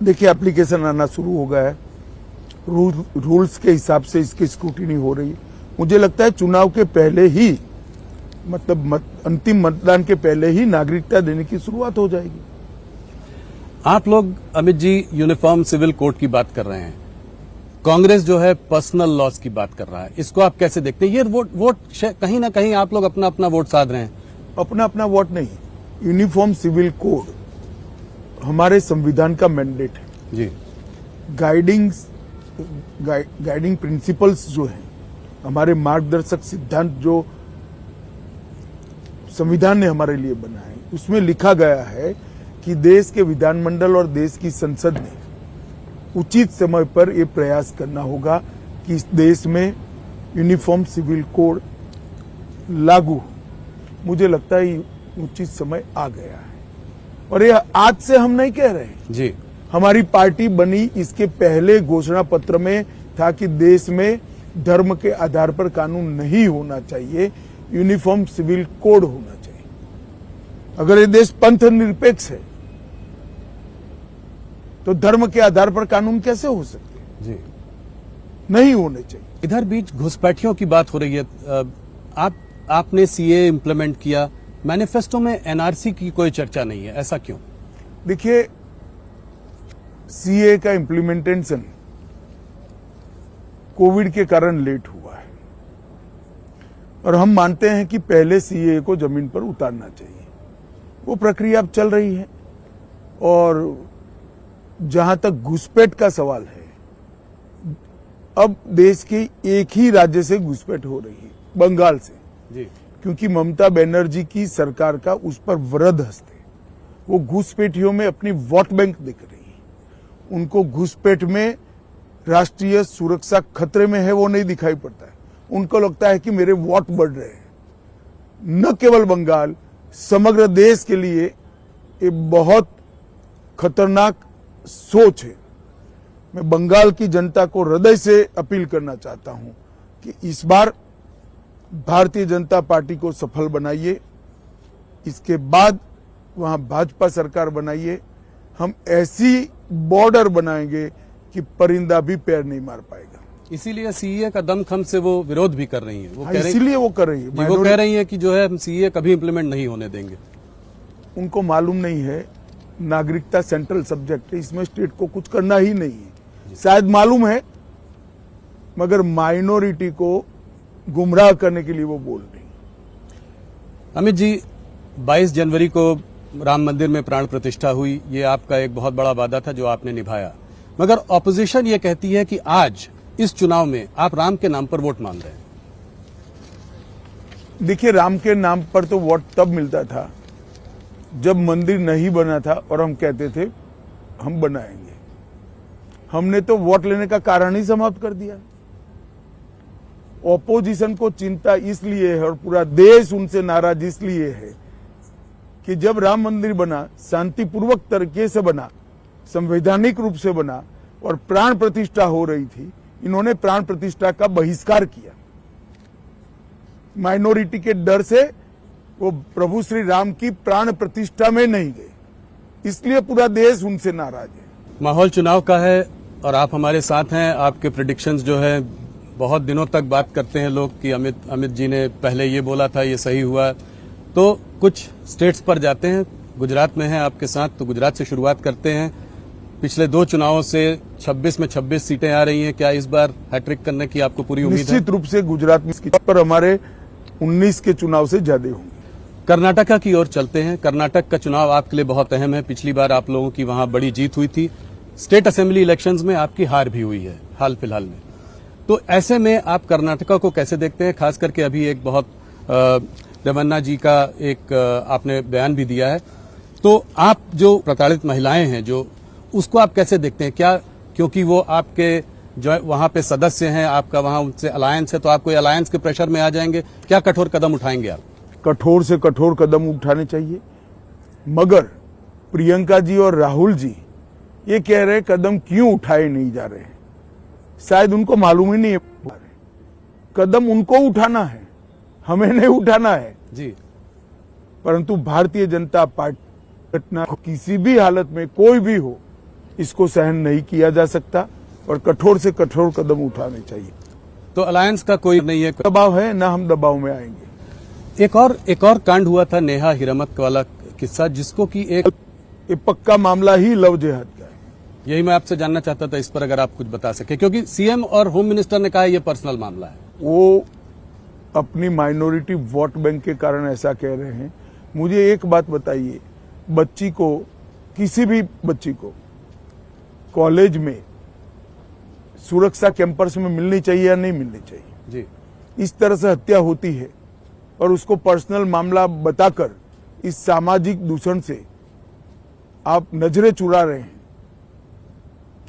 देखिए, एप्लीकेशन आना शुरू हो गया है। रूल्स के हिसाब से इसकी स्क्रूटिनी हो रही है। मुझे लगता है चुनाव के पहले ही, मतलब अंतिम मतदान के पहले ही नागरिकता देने की शुरुआत हो जाएगी। आप लोग Amit ji uniform civil code की बात कर रहे हैं, कांग्रेस जो है पर्सनल लॉज की बात कर रहा है, इसको आप कैसे देखते हैं? ये वोट कहीं ना कहीं आप लोग अपना अपना वोट साध रहे हैं। अपना अपना वोट नहीं, यूनिफॉर्म सिविल कोड हमारे संविधान का मैंडेट है जी। गाइडिंग प्रिंसिपल्स जो है, हमारे मार्गदर्शक सिद्धांत जो संविधान ने हमारे लिए बनाए, उसमें लिखा गया है कि देश के विधानमंडल और देश की संसद ने उचित समय पर यह प्रयास करना होगा कि इस देश में यूनिफॉर्म सिविल कोड लागू हो। मुझे लगता है उचित समय आ गया है, और ये आज से हम नहीं कह रहे जी। हमारी पार्टी बनी इसके पहले घोषणा पत्र में था कि देश में धर्म के आधार पर कानून नहीं होना चाहिए, यूनिफॉर्म सिविल कोड होना चाहिए। अगर ये देश पंथ निरपेक्ष है तो धर्म के आधार पर कानून कैसे हो सकते हैं? जी, नहीं होने चाहिए। इधर बीच घुसपैठियों की बात हो रही है। आपने सीए इम्प्लीमेंट किया, मैनिफेस्टो में एनआरसी की कोई चर्चा नहीं है, ऐसा क्यों? देखिए, सीए का इम्प्लीमेंटेशन कोविड के कारण लेट हुआ है, और हम मानते हैं कि पहले सीए को जमीन पर उतारना चाहिए। वो प्रक्रिया अब चल रही है, और जहां तक घुसपैठ का सवाल है, अब देश के एक ही राज्य से घुसपैठ हो रही है, बंगाल से जी। क्योंकि ममता बनर्जी की सरकार का उस पर वरद हस्त है। वो घुसपैठियों में अपनी वोट बैंक दिख रही है। उनको घुसपैठ में राष्ट्रीय सुरक्षा खतरे में है, वो नहीं दिखाई पड़ता है। उनको लगता है कि मेरे वोट बढ़ रहे हैं। न केवल बंगाल, समग्र देश के लिए ये बहुत खतरनाक सोच है। मैं बंगाल की जनता को हृदय से अपील करना चाहता हूं कि इस बार भारतीय जनता पार्टी को सफल बनाइए, इसके बाद वहां भाजपा सरकार बनाइए। हम ऐसी बॉर्डर बनाएंगे कि परिंदा भी पैर नहीं मार पाएगा। इसीलिए सीए का दमखम से वो विरोध भी कर रही हैं। वो इसीलिए वो कर रही है। वो कह रही है कि जो है हम सीए कभी इंप्लीमेंट नहीं होने देंगे। उनको मालूम नहीं है नागरिकता सेंट्रल सब्जेक्ट है, इसमें स्टेट को कुछ करना ही नहीं है। शायद मालूम है, मगर माइनॉरिटी को गुमराह करने के लिए वो बोल रही। अमित जी, 22 जनवरी को राम मंदिर में प्राण प्रतिष्ठा हुई, ये आपका एक बहुत बड़ा वादा था जो आपने निभाया, मगर ऑपोजिशन ये कहती है कि आज इस चुनाव में आप राम के नाम पर वोट मांग रहे हैं। देखिए, राम के नाम पर तो वोट तब मिलता था जब मंदिर नहीं बना था और हम कहते थे हम बनाएंगे। हमने तो वोट लेने का कारण ही समाप्त कर दिया। ऑपोजिशन को चिंता इसलिए है और पूरा देश उनसे नाराज इसलिए है कि जब राम मंदिर बना, शांतिपूर्वक तरीके से बना, संवैधानिक रूप से बना और प्राण प्रतिष्ठा हो रही थी, इन्होंने प्राण प्रतिष्ठा का बहिष्कार किया। माइनॉरिटी के डर से वो प्रभु श्री राम की प्राण प्रतिष्ठा में नहीं गए, इसलिए पूरा देश उनसे नाराज है। माहौल चुनाव का है और आप हमारे साथ हैं। आपके प्रेडिक्शंस जो है, बहुत दिनों तक बात करते हैं लोग कि अमित जी ने पहले ये बोला था, ये सही हुआ। तो कुछ स्टेट्स पर जाते हैं, गुजरात में हैं आपके साथ, तो गुजरात से शुरुआत करते हैं। पिछले 2 चुनावों से 26 में 26 सीटें आ रही हैं, क्या इस बार हैट्रिक करने की आपको पूरी उम्मीद है? निश्चित रूप से गुजरात में पर हमारे 19 के चुनाव से ज्यादा होंगे। कर्नाटका की ओर चलते हैं। कर्नाटक का चुनाव आपके लिए बहुत अहम है। पिछली बार आप लोगों की वहां बड़ी जीत हुई थी। स्टेट असेंबली इलेक्शंस में आपकी हार भी हुई है हाल फिलहाल में। तो ऐसे में आप कर्नाटका को कैसे देखते हैं? खास करके अभी एक बहुत देवन्ना जी का एक आपने बयान भी दिया है, तो आप जो प्रताड़ित महिलाएं हैं जो, उसको आप कैसे देखते हैं? क्या क्योंकि वो आपके जो वहां पे सदस्य हैं, आपका वहां उनसे अलायंस है, तो आप कोई अलायंस के प्रेशर में आ जाएंगे? क्या कठोर कदम उठाएंगे आप? कठोर से कठोर कदम उठाने चाहिए, मगर प्रियंका जी और राहुल जी ये कह रहे कदम क्यों उठाए नहीं जा रहे हैं। शायद उनको मालूम ही नहीं है कदम उनको उठाना है, हमें नहीं उठाना है जी। परंतु भारतीय जनता पार्टी घटना किसी भी हालत में कोई भी हो, इसको सहन नहीं किया जा सकता और कठोर से कठोर कदम उठाने चाहिए। तो अलायंस का कोई नहीं है। दबाव है ना, हम दबाव में आएंगे। एक और कांड हुआ था नेहा हिरामत वाला किस्सा, जिसको कि ये पक्का मामला ही लव जिहाद का है। यही मैं आपसे जानना चाहता था, इस पर अगर आप कुछ बता सके, क्योंकि सीएम और होम मिनिस्टर ने कहा ये पर्सनल मामला है। वो अपनी माइनॉरिटी वोट बैंक के कारण ऐसा कह रहे हैं। मुझे एक बात बताइए, बच्ची को, किसी भी बच्ची को कॉलेज में सुरक्षा कैंपस में मिलनी चाहिए या नहीं मिलनी चाहिए? जी, इस तरह से हत्या होती है और उसको पर्सनल मामला बताकर इस सामाजिक दूषण से आप नजरें चुरा रहे हैं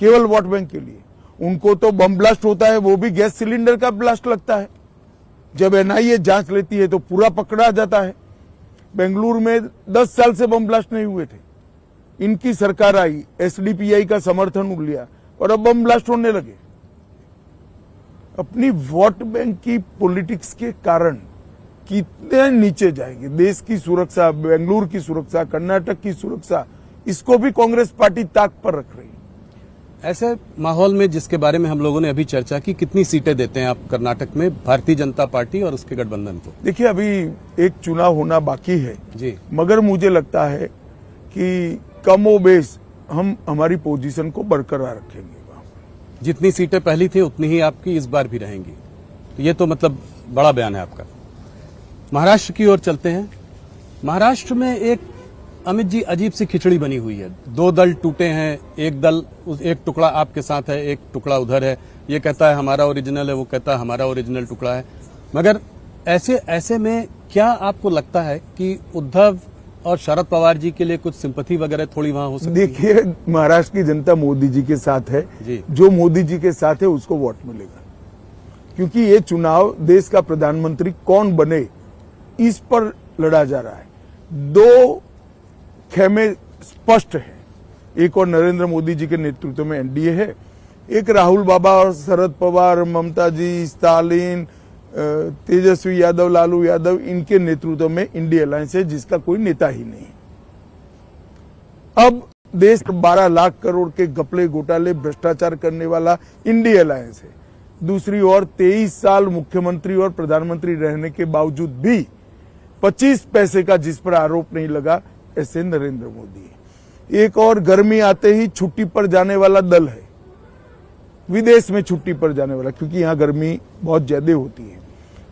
केवल वोट बैंक के लिए। उनको तो बम ब्लास्ट होता है, वो भी गैस सिलेंडर का ब्लास्ट लगता है। जब एनआईए जांच लेती है तो पूरा पकड़ा जाता है। बेंगलुरु में 10 साल से बम ब्लास्ट नहीं हुए थे। इनकी सरकार आई, एसडीपीआई का समर्थन लिया और अब बम ब्लास्ट होने लगे। अपनी वोट बैंक की पॉलिटिक्स के कारण कितने नीचे जाएंगे। देश की सुरक्षा, बेंगलुरु की सुरक्षा, कर्नाटक की सुरक्षा, इसको भी कांग्रेस पार्टी ताक पर रख रही है। ऐसे माहौल में जिसके बारे में हम लोगों ने अभी चर्चा की, कितनी सीटें देते हैं आप कर्नाटक में भारतीय जनता पार्टी और उसके गठबंधन को? देखिए, अभी एक चुनाव होना बाकी है जी, मगर मुझे लगता है कि कमोबेश हम हमारी पोजीशन को बरकरार रखेंगे। जितनी सीटें पहली थी उतनी ही आपकी इस बार भी रहेंगी। तो ये तो मतलब बड़ा बयान है आपका। महाराष्ट्र की ओर चलते हैं। महाराष्ट्र में एक अमित जी अजीब सी खिचड़ी बनी हुई है। दो दल टूटे हैं, एक टुकड़ा आपके साथ है, एक टुकड़ा उधर है। ये कहता है हमारा ओरिजिनल है, वो कहता है हमारा ओरिजिनल टुकड़ा है। मगर ऐसे में क्या आपको लगता है कि उद्धव और शरद पवार जी के लिए कुछ सिंपैथी वगैरह थोड़ी वहां हो सकती है? देखिए, महाराष्ट्र की जनता मोदी जी के साथ है जी। जो मोदी जी के साथ है उसको वोट मिलेगा, क्योंकि ये चुनाव देश का प्रधानमंत्री कौन बने इस पर लड़ा जा रहा है। दो खेमे स्पष्ट है, एक और नरेंद्र मोदी जी के नेतृत्व में एनडीए है, एक राहुल बाबा और शरद पवार, ममता जी, स्टालिन, तेजस्वी यादव, लालू यादव, इनके नेतृत्व में इंडिया अलायंस है जिसका कोई नेता ही नहीं। अब देश 12 लाख करोड़ के घपले घोटाले भ्रष्टाचार करने वाला इंडिया अलायंस है। दूसरी ओर 23 साल मुख्यमंत्री और प्रधानमंत्री रहने के बावजूद भी 25 पैसे का जिस पर आरोप नहीं लगा, ऐसे नरेंद्र मोदी है। एक और गर्मी आते ही छुट्टी पर जाने वाला दल है, विदेश में छुट्टी पर जाने वाला, क्योंकि यहाँ गर्मी बहुत ज्यादा होती है।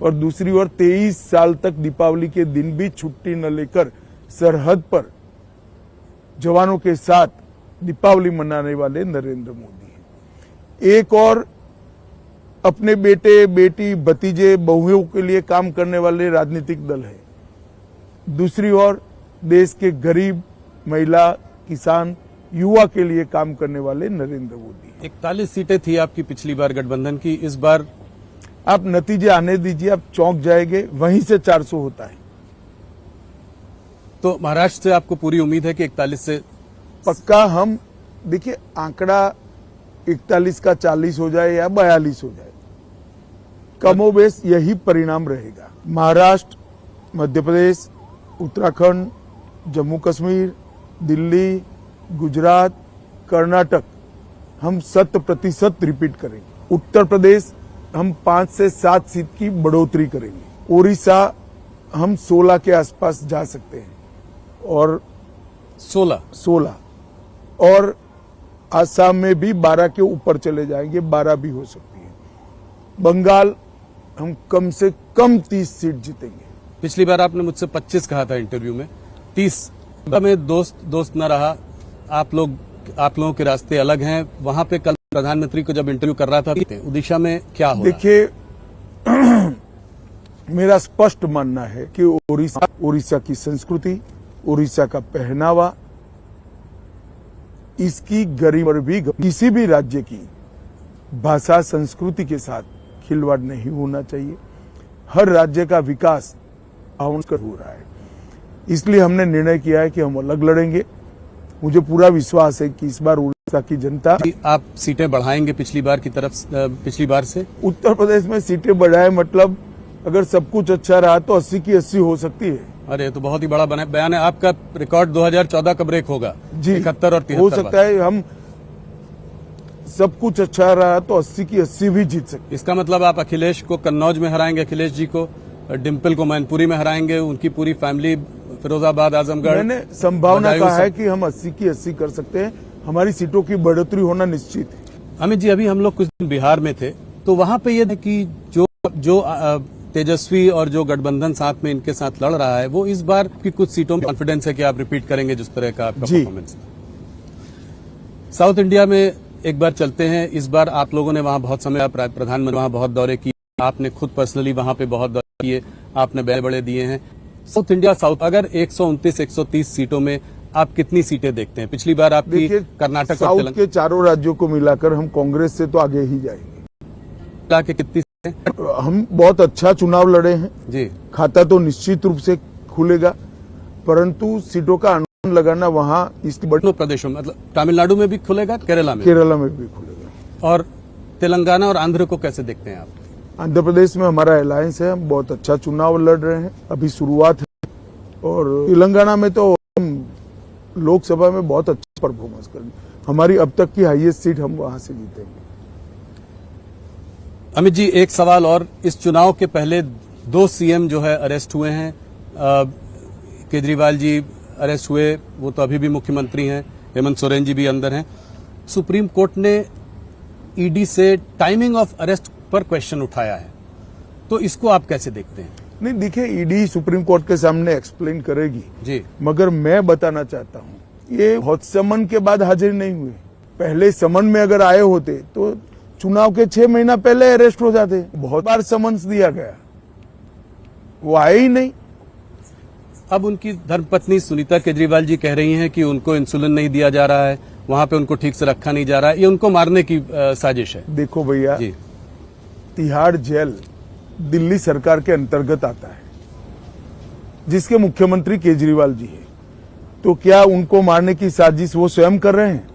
और दूसरी ओर 23 साल तक दीपावली के दिन भी छुट्टी न लेकर सरहद पर जवानों के साथ दीपावली मनाने वाले नरेंद्र मोदी हैं। एक और अपने बेटे, बेटी, भतीजे, बहुओं के लिए काम करने वाले राजनीतिक दल है। दूसरी ओर देश के गरीब, महिला, किसान, युवा के लिए काम करने वाले नरेंद्र मोदी। 41 सीटें थी आपकी पिछली बार गठबंधन की, इस बार आप नतीजे आने दीजिए, आप चौंक जाएंगे, वहीं से 400 होता है। तो महाराष्ट्र से आपको पूरी उम्मीद है कि 41 से पक्का हम, देखिए, आंकड़ा 41 का 40 हो जाए या 42 हो जाए, कमोबेश यही परिणाम रहेगा। महाराष्ट्र, मध्य प्रदेश, उत्तराखंड, जम्मू कश्मीर, दिल्ली, गुजरात, कर्नाटक हम 100% रिपीट करेंगे। उत्तर प्रदेश हम 5 से 7 सीट की बढ़ोतरी करेंगे। ओडिशा हम 16 के आसपास जा सकते हैं और 16 और आसाम में भी 12 के ऊपर चले जाएंगे, 12 भी हो सकती है। बंगाल हम कम से कम 30 सीट जीतेंगे। पिछली बार आपने मुझसे 25 कहा था इंटरव्यू में, 30 में दोस्त न रहा। आप लोगों के रास्ते अलग हैं। वहां पे कल प्रधानमंत्री को जब इंटरव्यू कर रहा था, ओडिशा में क्या हो रहा है? देखिए, मेरा स्पष्ट मानना है कि ओडिशा की संस्कृति, ओडिशा का पहनावा, इसकी गरिमा भी किसी भी राज्य की भाषा, संस्कृति के साथ खिलवाड़ नहीं होना चाहिए। हर राज्य का विकास आवश्यक हो रहा है, इसलिए हमने निर्णय किया है कि हम अलग लड़ेंगे। मुझे पूरा विश्वास है कि इस बार उड़ीसा की जनता, आप सीटें बढ़ाएंगे पिछली बार से? उत्तर प्रदेश में सीटें बढ़ाए मतलब अगर सब कुछ अच्छा रहा तो 80 की 80 हो सकती है। अरे, तो बहुत ही बड़ा बयान है आपका। रिकॉर्ड 2014 का ब्रेक होगा जी, 71 और 73 हो सकता है। हम सब कुछ अच्छा रहा तो 80 की 80 भी जीत सकते। इसका मतलब आप अखिलेश को कन्नौज में हराएंगे, अखिलेश जी को, डिम्पल को मैनपुरी में हराएंगे, उनकी पूरी फैमिली फिरोजाबाद, आजमगढ़। मैंने संभावना बदायूं कहा है सब। कि हम 80 की 80 कर सकते हैं। हमारी सीटों की बढ़ोतरी होना निश्चित है। अमित जी, अभी हम लोग कुछ दिन बिहार में थे तो वहां पे ये है कि जो तेजस्वी और जो गठबंधन साथ में इनके साथ लड़ रहा है, वो इस बार की कुछ सीटों में कॉन्फिडेंस है कि आप रिपीट करेंगे जिस तरह का आपका जी। परफॉर्मेंस। साउथ इंडिया में एक बार चलते हैं। इस बार आप लोगों ने वहां बहुत समय, प्रधानमंत्री वहां बहुत दौरे किए, आपने खुद पर्सनली वहां पे बहुत दौरे किए, आपने बड़े दिए हैं। साउथ इंडिया, अगर 129-130 सीटों में आप कितनी सीटें देखते हैं? पिछली बार आपकी देखिए, कर्नाटक और साउथ तेलंगाना के चारों राज्यों को मिलाकर हम कांग्रेस से तो आगे ही जाएंगे। के कितनी सीटें? हम बहुत अच्छा चुनाव लड़े हैं जी, खाता तो निश्चित रूप से खुलेगा, परंतु सीटों का अनुमान लगाना वहां इसकी बड़ी दोनों प्रदेशों में, मतलब तमिलनाडु में भी खुलेगा, केरला में, केरला में भी खुलेगा। और तेलंगाना और आंध्र को कैसे देखते हैं आप? आंध्र प्रदेश में हमारा अलायंस है, हम बहुत अच्छा चुनाव लड़ रहे हैं, अभी शुरुआत है। और तेलंगाना में तो हम लोकसभा में बहुत अच्छा परफॉर्मेंस करेंगे। हमारी अब तक की हाईएस्ट सीट हम वहां से जीतेंगे। अमित जी, एक सवाल और, इस चुनाव के पहले 2 सीएम जो है अरेस्ट हुए हैं। केजरीवाल जी अरेस्ट हुए, वो तो अभी भी मुख्यमंत्री हैं, हेमंत सोरेन जी भी अंदर हैं। सुप्रीम कोर्ट ने ईडी से टाइमिंग ऑफ अरेस्ट पर क्वेश्चन उठाया है, तो इसको आप कैसे देखते हैं? नहीं, देखिए, ईडी सुप्रीम कोर्ट के सामने एक्सप्लेन करेगी जी, मगर मैं बताना चाहता हूं, ये हौत समन के बाद हाजिर नहीं हुए। पहले समन में अगर आए होते तो चुनाव के 6 महीना पहले अरेस्ट हो जाते। बहुत बार समन्स दिया गया, वो आए ही नहीं। अब उनकी धर्मपत्नी सुनीता केजरीवाल जी कह रही हैं कि उनको इंसुलिन नहीं दिया जा रहा है, वहां पे उनको ठीक से रखा नहीं जा रहा है, ये उनको मारने की साजिश है। देखो भैया, जी, तिहाड़ जेल दिल्ली सरकार के अंतर्गत आता है, जिसके मुख्यमंत्री केजरीवाल जी है। तो क्या उनको मारने की साजिश वो स्वयं कर रहे हैं?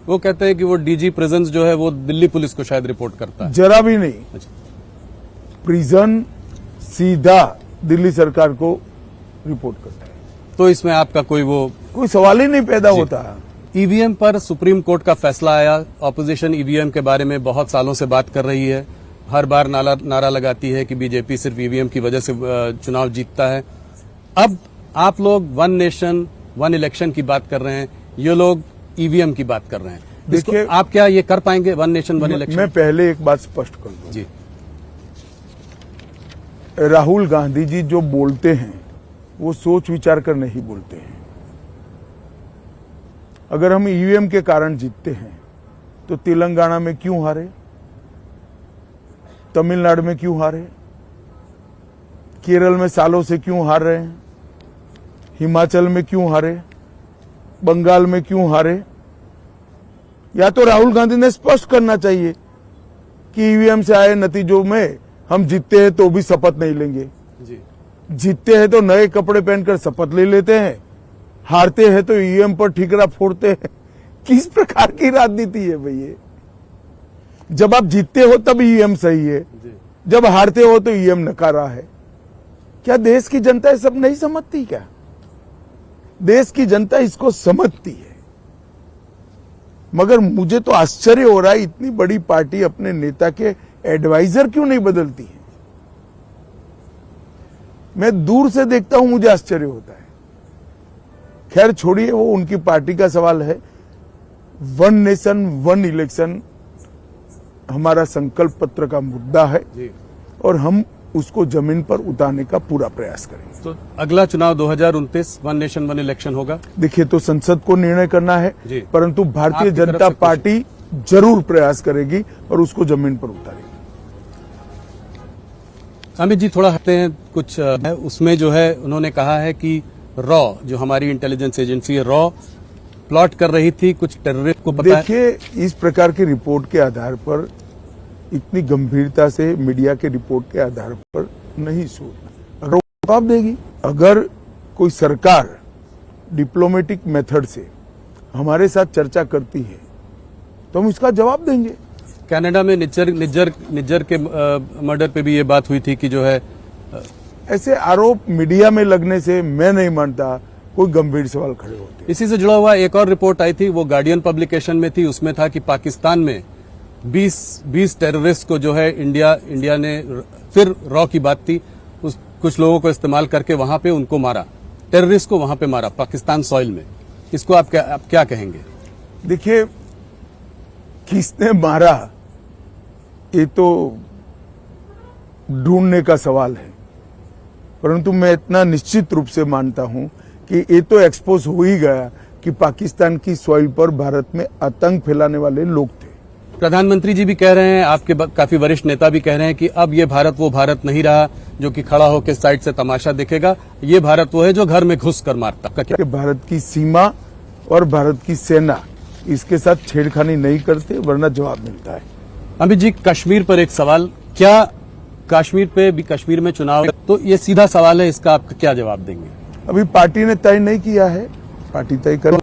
वो कहते हैं कि वो डीजी प्रेजेंस जो है वो दिल्ली पुलिस को शायद रिपोर्ट करता है। जरा भी नहीं। अच्छा। प्रिजन सीधा दिल्ली सरकार को रिपोर्ट करता है, तो इसमें आपका कोई सवाल ही नहीं पैदा होता। ईवीएम पर सुप्रीम कोर्ट का फैसला आया। ऑपोजिशन ईवीएम के बारे में बहुत सालों से बात कर रही है, हर बार नारा लगाती है कि बीजेपी सिर्फ ईवीएम की वजह से चुनाव जीतता है। अब आप लोग 1 नेशन 1 इलेक्शन की बात कर रहे हैं, ये लोग ईवीएम की बात कर रहे हैं। देखिए, आप क्या ये कर पाएंगे 1 नेशन 1 इलेक्शन? मैं पहले एक बात स्पष्ट कर दूं। जी, राहुल गांधी जी जो बोलते हैं वो सोच विचार कर नहीं बोलते हैं। अगर हम ईवीएम के कारण जीतते हैं तो तेलंगाना में क्यों हारे, तमिलनाडु में क्यों हारे, केरल में सालों से क्यों हार रहे हैं, हिमाचल में क्यों हारे, बंगाल में क्यों हारे? या तो राहुल गांधी ने स्पष्ट करना चाहिए कि ईवीएम से आए नतीजों में हम जीतते हैं तो भी शपथ नहीं लेंगे, जी, जीतते हैं तो नए कपड़े पहनकर शपथ ले लेते हैं, हारते हैं तो ईवीएम पर ठीकरा फोड़ते हैं। किस प्रकार की राजनीति है भैया? जब आप जीतते हो तब ईवीएम सही है, जब हारते हो तो ईवीएम नकारा है। क्या देश की जनता ये सब नहीं समझती? क्या देश की जनता इसको समझती है? मगर मुझे तो आश्चर्य हो रहा है, इतनी बड़ी पार्टी अपने नेता के एडवाइजर क्यों नहीं बदलती है? मैं दूर से देखता हूं, मुझे आश्चर्य होता है। खैर छोड़िए, वो उनकी पार्टी का सवाल है। 1 नेशन 1 इलेक्शन हमारा संकल्प पत्र का मुद्दा है जी, और हम उसको जमीन पर उतारने का पूरा प्रयास करेंगे। तो अगला चुनाव 2029 1 नेशन 1 इलेक्शन होगा। देखिए, तो संसद को निर्णय करना है, जी। परंतु भारतीय आपकी तरफ जनता से कुछ- पार्टी जरूर प्रयास करेगी और उसको जमीन पर उतारेगी। अमित जी, थोड़ा हटते हैं कुछ उसमें जो है उन्होंने कहा है कि रॉ, जो हमारी इंटेलिजेंस एजेंसी है, रॉ प्लॉट कर रही थी कुछ टेररिस्ट को। पता है? देखिए, इस प्रकार की रिपोर्ट के आधार पर, इतनी गंभीरता से मीडिया के रिपोर्ट के आधार पर नहीं सोचना। अगर वो जवाब देगी, अगर कोई सरकार डिप्लोमेटिक मेथड से हमारे साथ चर्चा करती है तो हम इसका जवाब देंगे। कनाडा में निज्जर के मर्डर पे भी ये बात हुई थी कि जो है ऐसे आरोप मीडिया में लगने से मैं नहीं मानता कोई गंभीर सवाल खड़े होते। इसी से जुड़ा हुआ एक और रिपोर्ट आई थी, वो गार्डियन पब्लिकेशन में थी। उसमें था कि पाकिस्तान में 20 टेररिस्ट को जो है इंडिया ने, फिर रॉ की बात थी, कुछ लोगों को इस्तेमाल करके वहां पे उनको मारा, टेररिस्ट को वहां पे मारा पाकिस्तान सॉइल में। इसको आप क्या कहेंगे? देखिए, किसने मारा ये तो ढूंढने का सवाल है, परंतु मैं इतना निश्चित रूप से मानता हूं कि ये तो एक्सपोज हो ही गया कि पाकिस्तान की सॉइल पर भारत में आतंक फैलाने वाले लोग थे। प्रधानमंत्री जी भी कह रहे हैं, आपके काफी वरिष्ठ नेता भी कह रहे हैं कि अब ये भारत वो भारत नहीं रहा जो कि खड़ा होकर साइड से तमाशा देखेगा। ये भारत वो है जो घर में घुस कर मारता। कि भारत की सीमा और भारत की सेना इसके साथ छेड़खानी नहीं करते, वरना जवाब मिलता है। अमित जी, कश्मीर पर एक सवाल, क्या कश्मीर पे भी, कश्मीर में चुनाव, तो ये सीधा सवाल है, इसका आप क्या जवाब देंगे? अभी पार्टी ने तय नहीं किया है, पार्टी तय करे।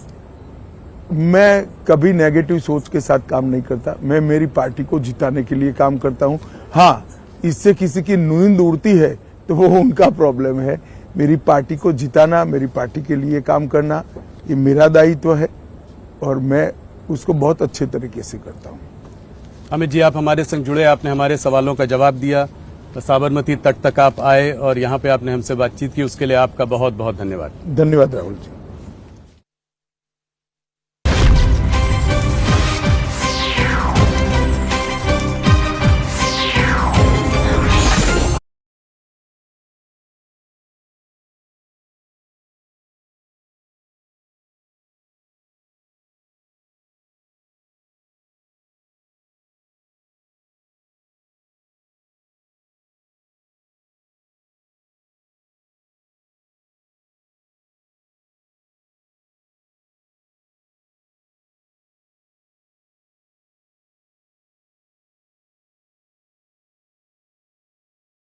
मैं कभी नेगेटिव सोच के साथ काम नहीं करता, मैं मेरी पार्टी को जिताने के लिए काम करता हूं। हाँ, इससे किसी की नींद उड़ती है तो वो उनका प्रॉब्लम है। मेरी पार्टी को जिताना, मेरी पार्टी के लिए काम करना, ये मेरा दायित्व है और मैं उसको बहुत अच्छे तरीके से करता हूं। अमित जी, आप हमारे संग जुड़े, आपने हमारे सवालों का जवाब दिया, साबरमती तट तक आप आए और यहाँ पे आपने हमसे बातचीत की, उसके लिए आपका बहुत बहुत धन्यवाद। धन्यवाद राहुल जी।